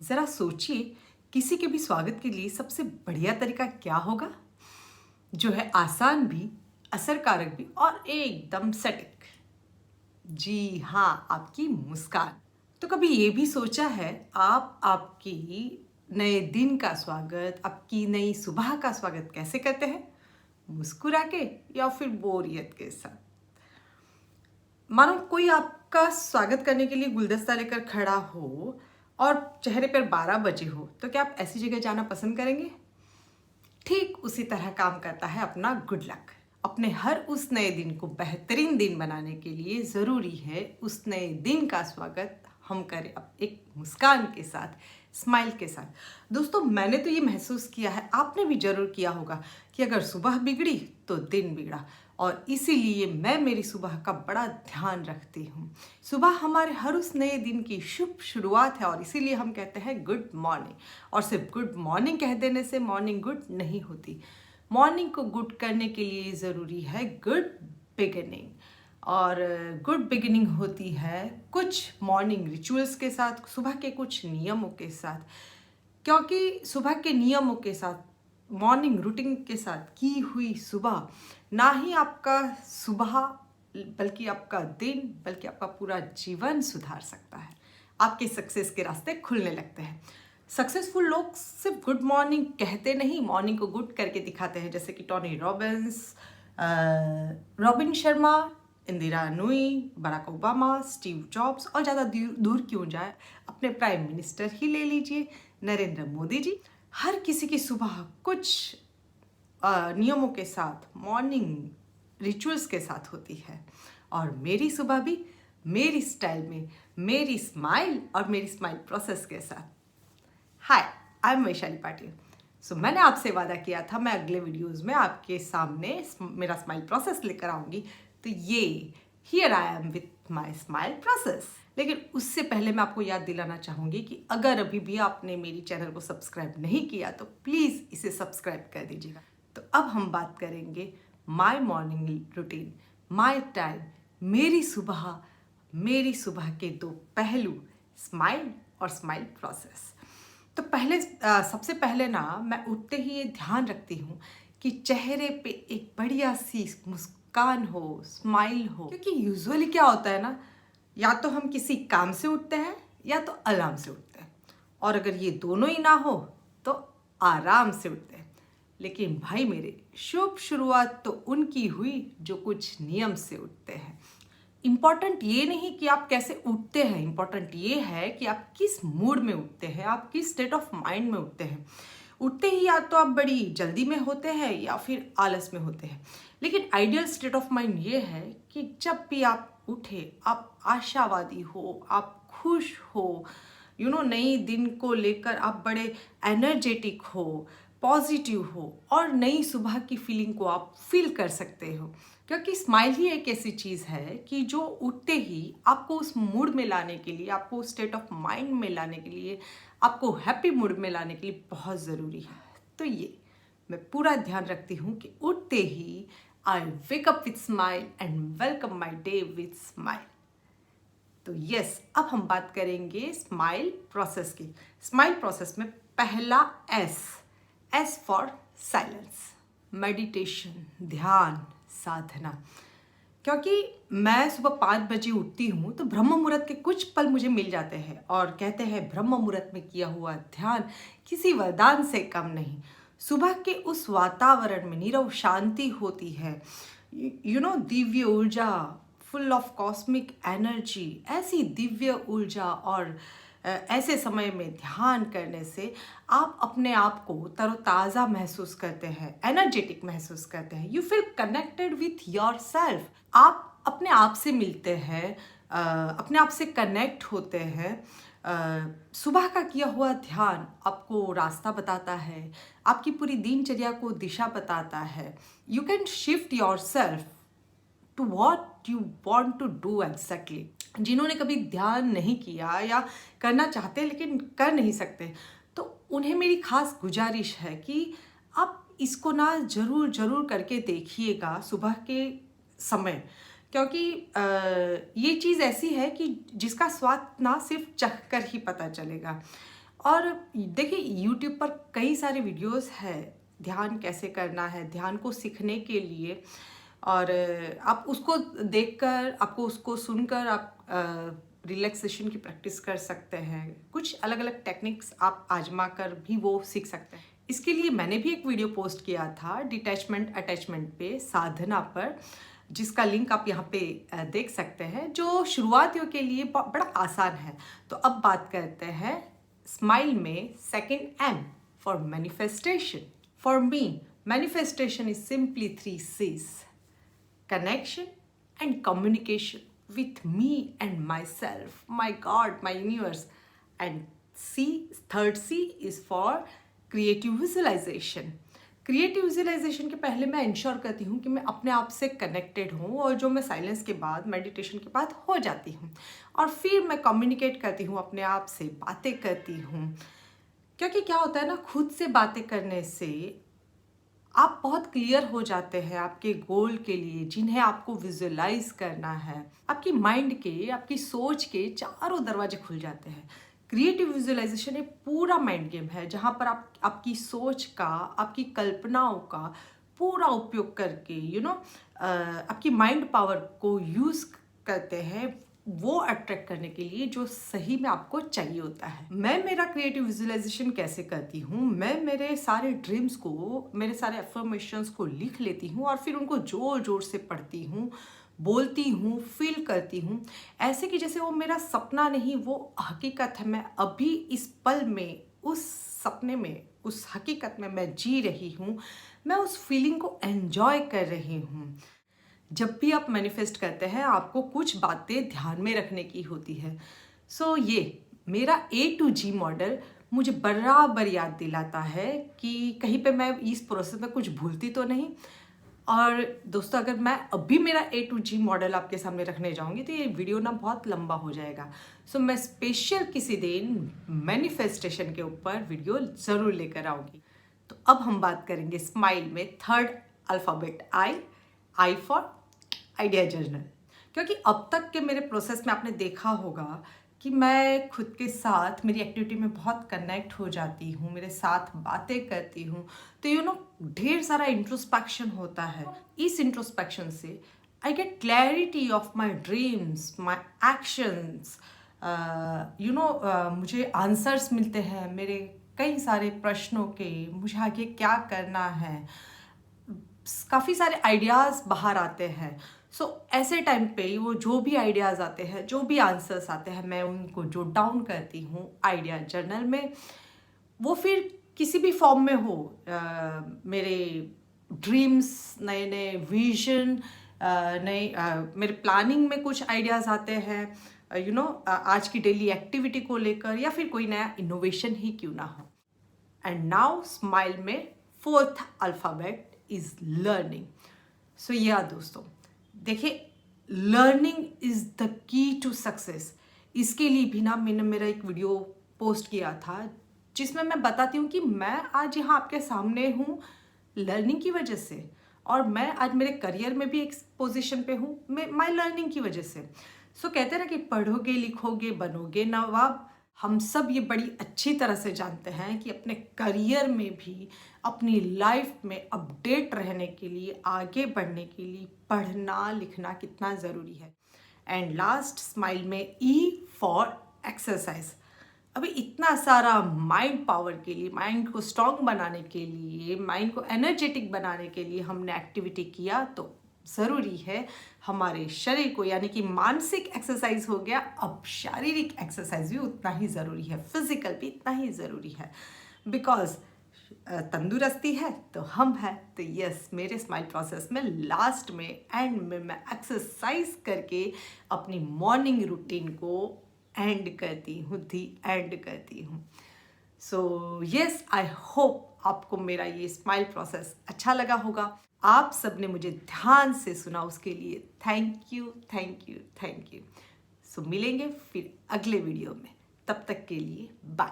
ज़रा सोचिए, किसी के भी स्वागत के लिए सबसे बढ़िया तरीका क्या होगा? जो है आसान भी, असरकारक भी और एकदम सटीक। जी हाँ, आपकी मुस्कान। तो कभी ये भी सोचा है आप आपकी नए दिन का स्वागत, आपकी नई सुबह का स्वागत कैसे करते हैं? मुस्कुरा के या फिर बोरियत के साथ? मानो कोई आपका स्वागत करने के लिए गुलदस्ता लेकर खड़ा हो और चेहरे पर 12 बजे हो, तो क्या आप ऐसी जगह जाना पसंद करेंगे? ठीक उसी तरह काम करता है अपना गुड लक। अपने हर उस नए दिन को बेहतरीन दिन बनाने के लिए ज़रूरी है उस नए दिन का स्वागत हम करें अब एक मुस्कान के साथ, स्माइल के साथ। दोस्तों, मैंने तो ये महसूस किया है, आपने भी ज़रूर किया होगा कि अगर सुबह बिगड़ी तो दिन बिगड़ा। और इसीलिए मैं मेरी सुबह का बड़ा ध्यान रखती हूँ। सुबह हमारे हर उस नए दिन की शुभ शुरुआत है और इसीलिए हम कहते हैं गुड मॉर्निंग। और सिर्फ गुड मॉर्निंग कह देने से मॉर्निंग गुड नहीं होती। मॉर्निंग को गुड करने के लिए ज़रूरी है गुड बिगिनिंग। और गुड बिगिनिंग होती है कुछ मॉर्निंग रिचुअल्स के साथ, सुबह के कुछ नियमों के साथ। क्योंकि सुबह के नियमों के साथ, मॉर्निंग रूटीन के साथ की हुई सुबह ना ही आपका सुबह बल्कि आपका दिन, बल्कि आपका पूरा जीवन सुधार सकता है। आपके सक्सेस के रास्ते खुलने लगते हैं। सक्सेसफुल लोग सिर्फ गुड मॉर्निंग कहते नहीं, मॉर्निंग को गुड करके दिखाते हैं, जैसे कि Tony Robbins, Robin Sharma, Indira Nooyi, Barack Obama, Steve Jobs और ज़्यादा दूर क्यों जाए, अपने प्राइम मिनिस्टर ही ले लीजिए, नरेंद्र मोदी जी। हर किसी की सुबह कुछ नियमों के साथ, मॉर्निंग रिचुअल्स के साथ होती है। और मेरी सुबह भी मेरी स्टाइल में, मेरी स्माइल और मेरी स्माइल प्रोसेस के साथ। हाय, आई एम वैशाली पाटिल। सो मैंने आपसे वादा किया था मैं अगले वीडियोस में आपके सामने मेरा स्माइल प्रोसेस लेकर आऊँगी। तो ये here I am with my smile process. लेकिन उससे पहले मैं आपको याद दिलाना चाहूँगी कि अगर अभी भी आपने मेरी चैनल को सब्सक्राइब नहीं किया तो प्लीज़ इसे सब्सक्राइब कर दीजिएगा। तो अब हम बात करेंगे my morning routine, my time, मेरी सुबह के दो पहलू, स्माइल और स्माइल प्रोसेस। तो सबसे पहले ना मैं उठते ही ये ध्यान रखती हूँ कि चेहरे पे एक बढ़िया सी मुस्कान हो, स्माइल हो। क्योंकि यूजुअली क्या होता है ना, या तो हम किसी काम से उठते हैं या तो अलार्म से उठते हैं, और अगर ये दोनों ही ना हो तो आराम से उठते हैं। लेकिन भाई मेरे, शुभ शुरुआत तो उनकी हुई जो कुछ नियम से उठते हैं। इम्पॉर्टेंट ये नहीं कि आप कैसे उठते हैं, इम्पॉर्टेंट ये है कि आप किस मूड में उठते हैं, आप किस स्टेट ऑफ माइंड में उठते हैं। उठते ही या तो आप बड़ी जल्दी में होते हैं या फिर आलस में होते हैं। लेकिन आइडियल स्टेट ऑफ माइंड ये है कि जब भी आप उठे, आप आशावादी हो, आप खुश हो, नई दिन को लेकर आप बड़े एनर्जेटिक हो, पॉजिटिव हो और नई सुबह की फीलिंग को आप फील कर सकते हो। क्योंकि स्माइल ही एक ऐसी चीज़ है कि जो उठते ही आपको उस मूड में लाने के लिए, आपको स्टेट ऑफ माइंड में लाने के लिए, आपको हैप्पी मूड में लाने के लिए बहुत ज़रूरी है। तो ये मैं पूरा ध्यान रखती हूँ कि उठते ही I wake up with smile and welcome my day with smile. तो यस, अब हम बात करेंगे स्माइल प्रोसेस की। स्माइल प्रोसेस में पहला एस फॉर साइलेंस, मेडिटेशन, ध्यान, साधना। क्योंकि मैं सुबह 5 बजे उठती हूँ तो ब्रह्म मुहूर्त के कुछ पल मुझे मिल जाते हैं और कहते हैं ब्रह्म मुहूर्त में किया हुआ ध्यान किसी वरदान से कम नहीं। सुबह के उस वातावरण में नीरव शांति होती है, दिव्य ऊर्जा, फुल ऑफ कॉस्मिक एनर्जी। ऐसी दिव्य ऊर्जा और ऐसे समय में ध्यान करने से आप अपने आप को तरोताज़ा महसूस करते हैं, एनर्जेटिक महसूस करते हैं। You feel connected with your self. आप अपने आप से मिलते हैं, अपने आप से कनेक्ट होते हैं। सुबह का किया हुआ ध्यान आपको रास्ता बताता है, आपकी पूरी दिनचर्या को दिशा बताता है। You can shift yourself to what you want to do exactly. जिन्होंने कभी ध्यान नहीं किया या करना चाहते लेकिन कर नहीं सकते, तो उन्हें मेरी खास गुजारिश है कि आप इसको ना ज़रूर करके देखिएगा सुबह के समय। क्योंकि ये चीज़ ऐसी है कि जिसका स्वाद ना सिर्फ चख कर ही पता चलेगा। और देखिए यूट्यूब पर कई सारे वीडियोस है ध्यान कैसे करना है, ध्यान को सीखने के लिए। और आप उसको देखकर, आपको उसको सुनकर आप रिलैक्सेशन की प्रैक्टिस कर सकते हैं। कुछ अलग अलग टेक्निक्स आप आजमा कर भी वो सीख सकते हैं। इसके लिए मैंने भी एक वीडियो पोस्ट किया था डिटैचमेंट अटैचमेंट पे, साधना पर, जिसका लिंक आप यहाँ पे देख सकते हैं, जो शुरुआतियों के लिए बड़ा आसान है। तो अब बात करते हैं स्माइल में second M for manifestation. For me manifestation is simply 3 C's: connection and communication with me and myself, my God, my universe. And third C is for creative visualization. Creative visualisation के पहले मैं ensure करती हूँ कि मैं अपने आप से कनेक्टेड हूँ, और जो मैं साइलेंस के बाद, मेडिटेशन के बाद हो जाती हूँ। और फिर मैं कम्युनिकेट करती हूँ, अपने आप से बातें करती हूँ। क्योंकि क्या होता है ना, खुद से बातें करने से आप बहुत क्लियर हो जाते हैं आपके गोल के लिए, जिन्हें आपको विजुअलाइज करना है। आपकी माइंड के, आपकी सोच के चारों दरवाजे खुल जाते हैं। क्रिएटिव विजुअलाइजेशन एक पूरा माइंड गेम है, जहाँ पर आप आपकी सोच का, आपकी कल्पनाओं का पूरा उपयोग करके आपकी माइंड पावर को यूज़ करते हैं वो अट्रैक्ट करने के लिए जो सही में आपको चाहिए होता है। मैं मेरा क्रिएटिव विजुअलाइजेशन कैसे करती हूँ, मैं मेरे सारे ड्रीम्स को, मेरे सारे अफर्मेशंस को लिख लेती हूँ और फिर उनको जोर जोर से पढ़ती हूँ, बोलती हूँ, फील करती हूँ, ऐसे कि जैसे वो मेरा सपना नहीं, वो हकीकत है। मैं अभी इस पल में, उस सपने में, उस हकीकत में मैं जी रही हूँ, मैं उस फीलिंग को एंजॉय कर रही हूँ। जब भी आप मैनिफेस्ट करते हैं, आपको कुछ बातें ध्यान में रखने की होती है। ये मेरा A to G मॉडल मुझे बराबर याद दिलाता है कि कहीं पे मैं इस प्रोसेस में कुछ भूलती तो नहीं। और दोस्तों, अगर मैं अभी मेरा A to G मॉडल आपके सामने रखने जाऊंगी तो ये वीडियो ना बहुत लंबा हो जाएगा। मैं स्पेशल किसी दिन मैनिफेस्टेशन के ऊपर वीडियो ज़रूर लेकर आऊँगी। तो अब हम बात करेंगे स्माइल में third alphabet I for idea journal. क्योंकि अब तक के मेरे प्रोसेस में आपने देखा होगा कि मैं खुद के साथ, मेरी एक्टिविटी में बहुत कनेक्ट हो जाती हूँ, मेरे साथ बातें करती हूँ, तो ढेर सारा इंट्रोस्पेक्शन होता है। इस इंट्रोस्पेक्शन से I get clarity of my dreams, my actions, मुझे आंसर्स मिलते हैं मेरे कई सारे प्रश्नों के, मुझे आगे क्या करना है, काफ़ी सारे आइडियाज़ बाहर आते हैं। ऐसे टाइम पे वो जो भी आइडियाज़ आते हैं, जो भी आंसर्स आते हैं, मैं उनको जोट डाउन करती हूँ आइडिया जर्नल में। वो फिर किसी भी फॉर्म में हो, मेरे ड्रीम्स, नए नए विजन, मेरे प्लानिंग में कुछ आइडियाज़ आते हैं, आज की डेली एक्टिविटी को लेकर, या फिर कोई नया इनोवेशन ही क्यों ना हो। एंड नाउ स्माइल में फोर्थ अल्फ़ाबेट इज़ लर्निंग। दोस्तों, देखिए, learning is the key to success. इसके लिए भी ना मैंने मेरा एक वीडियो पोस्ट किया था, जिसमें मैं बताती हूँ कि मैं आज यहाँ आपके सामने हूँ लर्निंग की वजह से, और मैं आज मेरे करियर में भी एक पोजीशन पे हूँ माई लर्निंग की वजह से। कहते हैं ना कि पढ़ोगे, लिखोगे, बनोगे नवाब। हम सब ये बड़ी अच्छी तरह से जानते हैं कि अपने करियर में भी, अपनी लाइफ में अपडेट रहने के लिए, आगे बढ़ने के लिए पढ़ना लिखना कितना ज़रूरी है। एंड लास्ट स्माइल में E फॉर एक्सरसाइज। अभी इतना सारा माइंड पावर के लिए, माइंड को स्ट्रॉन्ग बनाने के लिए, माइंड को एनर्जेटिक बनाने के लिए हमने एक्टिविटी किया, तो ज़रूरी है हमारे शरीर को, यानी कि मानसिक एक्सरसाइज हो गया, अब शारीरिक एक्सरसाइज भी उतना ही ज़रूरी है, फिजिकल भी इतना ही ज़रूरी है। बिकॉज तंदुरुस्ती है तो हम हैं। तो यस, मेरे स्माइल प्रोसेस में लास्ट में, एंड में, मैं एक्सरसाइज करके अपनी मॉर्निंग रूटीन को एंड करती हूँ। यस, आई होप आपको मेरा ये स्माइल प्रोसेस अच्छा लगा होगा। आप सब ने मुझे ध्यान से सुना, उसके लिए थैंक यू। मिलेंगे फिर अगले वीडियो में, तब तक के लिए बाय।